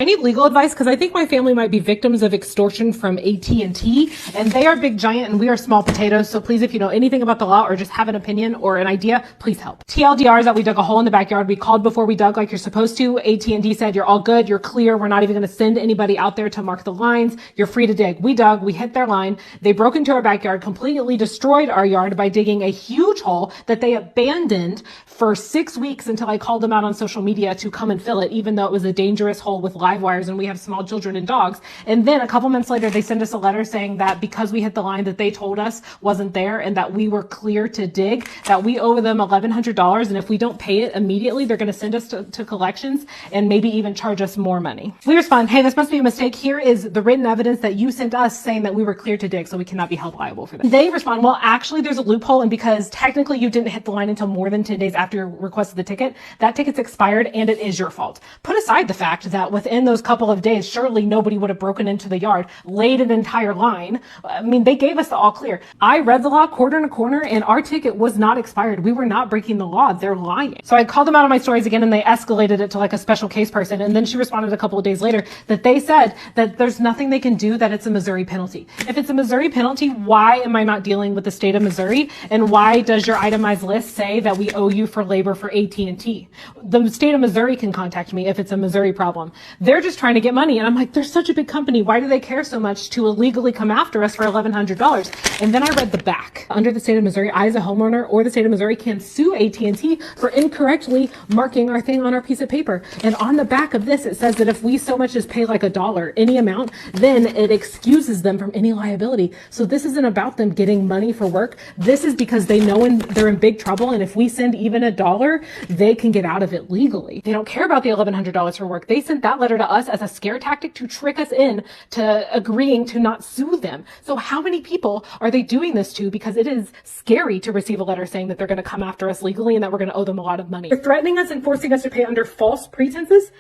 I need legal advice because I think my family might be victims of extortion from AT&T, and they are big giant and we are small potatoes. So please, if you know anything about the law or just have an opinion or an idea, please help. TLDR is that we dug a hole in the backyard. We called before we dug like you're supposed to. AT&T said, you're all good. You're clear. We're not even going to send anybody out there to mark the lines. You're free to dig. We dug. We hit their line. They broke into our backyard, completely destroyed our yard by digging a huge hole that they abandoned for 6 weeks until I called them out on social media to come and fill it, even though it was a dangerous hole with live wires and we have small children and dogs. And then a couple months later, they sent us a letter saying that because we hit the line that they told us wasn't there and that we were clear to dig, that we owe them $1,100. And if we don't pay it immediately, they're going to send us to collections and maybe even charge us more money. We respond, hey, this must be a mistake. Here is the written evidence that you sent us saying that we were clear to dig, so we cannot be held liable for that. They respond, well, actually, there's a loophole. And because technically you didn't hit the line until more than 10 days after you requested the ticket, that ticket's expired and it is your fault. Put aside the fact that within those couple of days, surely nobody would have broken into the yard, laid an entire line. I mean, they gave us the all clear. I read the law corner to corner and our ticket was not expired. We were not breaking the law. They're lying. So I called them out on my stories again and they escalated it to like a special case person. And then she responded a couple of days later that they said that there's nothing they can do, that it's a Missouri penalty. If it's a Missouri penalty, why am I not dealing with the state of Missouri? And why does your itemized list say that we owe you for labor for AT&T? The state of Missouri can contact me if it's a Missouri problem. They're just trying to get money. And I'm like, they're such a big company. Why do they care so much to illegally come after us for $1,100? And then I read the back. Under the state of Missouri, I as a homeowner or the state of Missouri can sue AT&T for incorrectly marking our thing on our piece of paper. And on the back of this, it says that if we so much as pay like $1, any amount, then it excuses them from any liability. So this isn't about them getting money for work. This is because they know they're in big trouble. And if we send even $1, they can get out of it legally. They don't care about the $1,100 for work. They sent that letter to us as a scare tactic to trick us in to agreeing to not sue them. So how many people are they doing this to? Because it is scary to receive a letter saying that they're going to come after us legally and that we're going to owe them a lot of money. They're threatening us and forcing us to pay under false pretenses.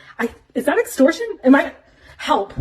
Is that extortion? Help.